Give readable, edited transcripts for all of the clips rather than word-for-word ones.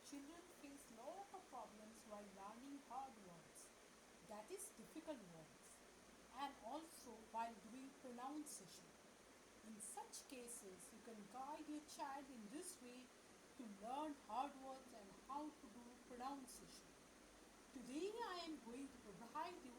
children face lot of problems while learning hard words, that is difficult words, and also while doing pronunciation. In such cases, you can guide your child in this way to learn hard words and how to do pronunciation. Today I am going to provide you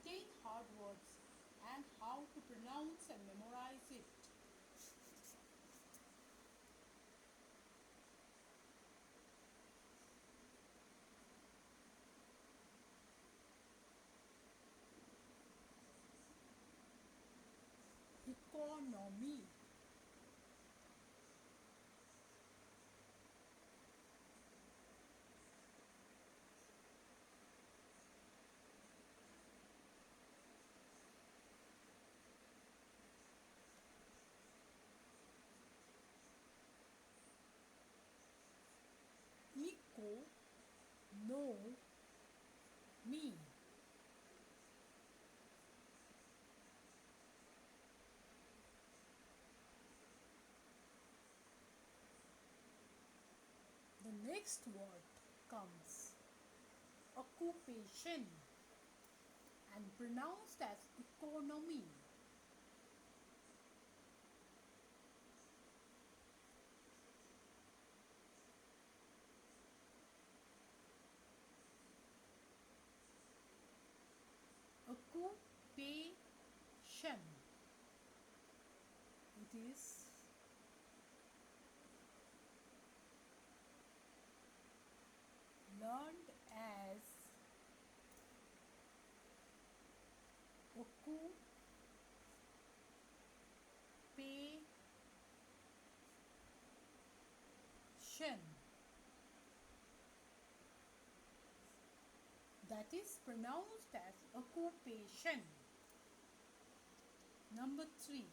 10 hard words and how to pronounce and memorize it. Economy, eco, no, me. The next word comes occupation and pronounced as economy. Occupation. It is learned as occupation. That is pronounced as occupation. Number 3.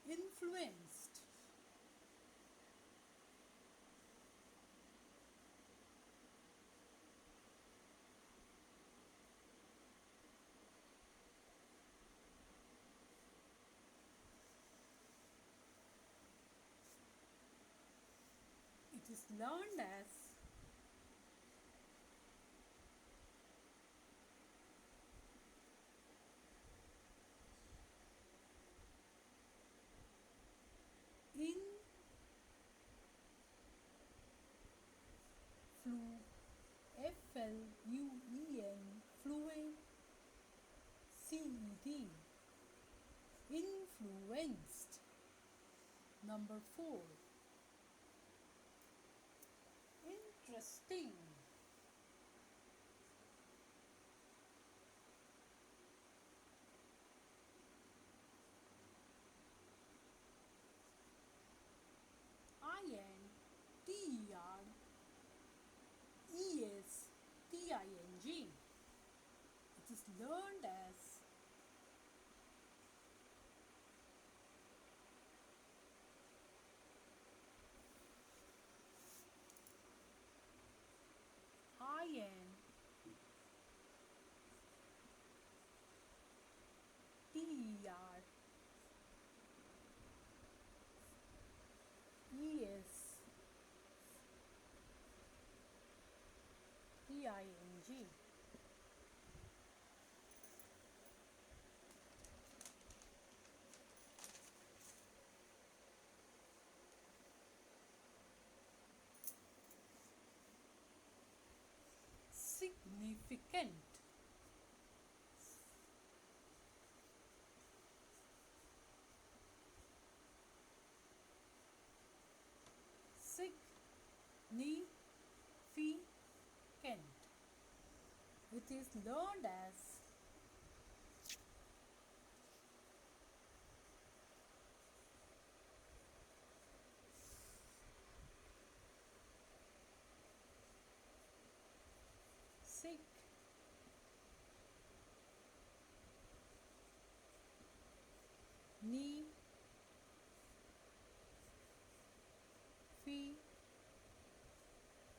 Influenced. It is learned as fluent, influenced. Number 4. Interesting. interesting. It is learned as interesting. Significant. Significant. It is learned as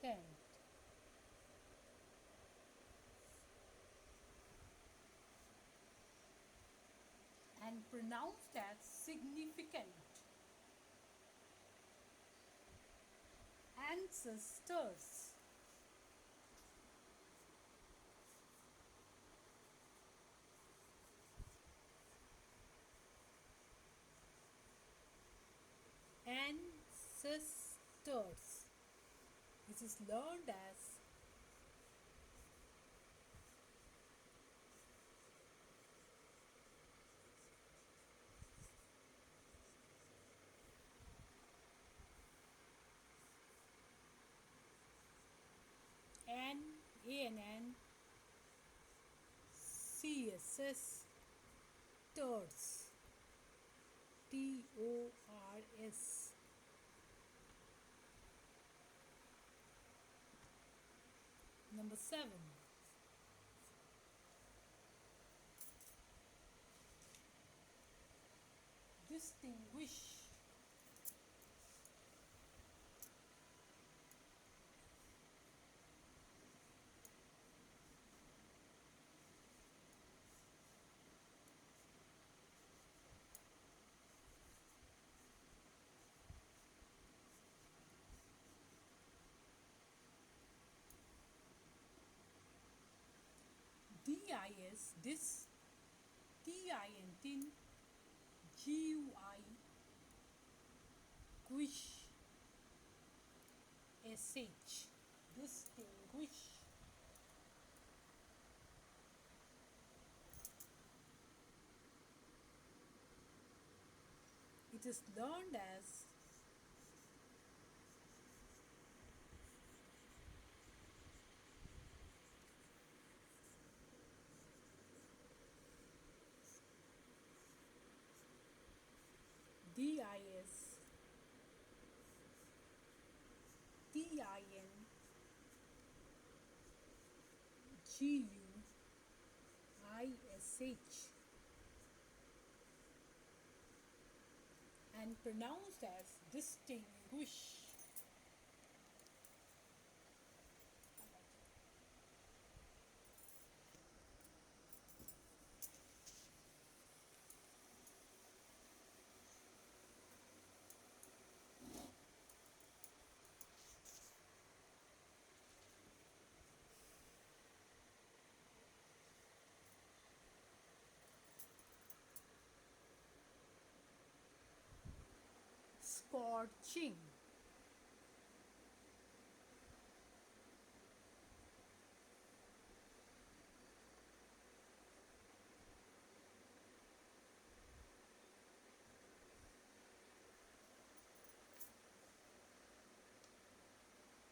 significant and pronounced as significant. And ancestors. Ancestors. It is learned as N A N N C S S Tors. Tors. Number 7. Distinguish. DIS. Dis. TINTIN. GUI. Quish. SH. Distinguish. It is learned as DIS. TIN. GUISH. And pronounced as distinguish. Scorching.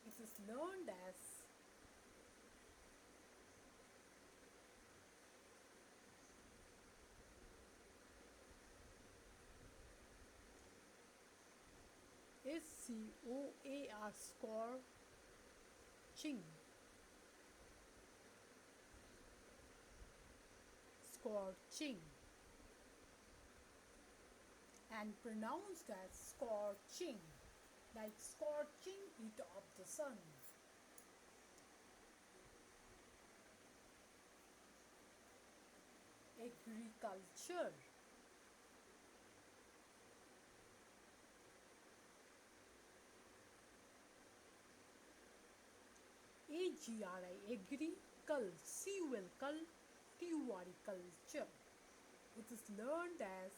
It is learned as SCOAR. Scorching. Scorching. And pronounced as scorching, like scorching heat of the sun. Agriculture. AGRI. Agri. Cul. Culture. It is learned as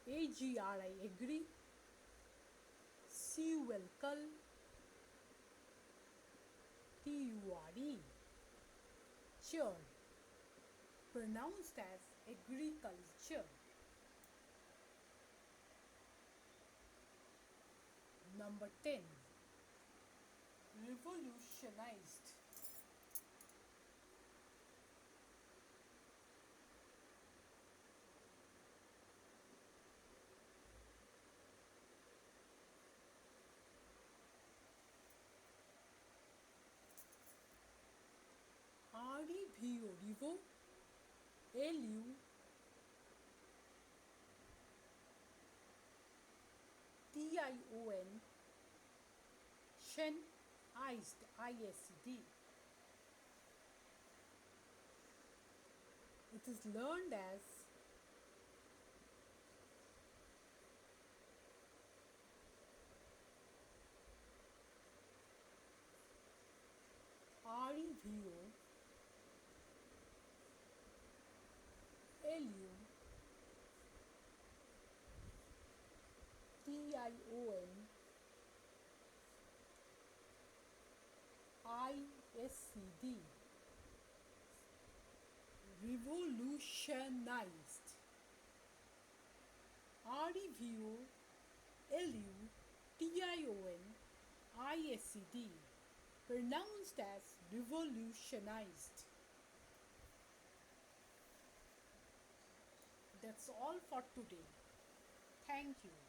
AGRI. Agri. Culture. Pronounced as agriculture. Number 10. Revolutionized. REVO. Revo. LU. TION. Shen. Iced. ISD. is learned as REVOLUTIONISD. Revolutionized. REVOLUTIONISD. Pronounced as revolutionized. That's all for today. Thank you.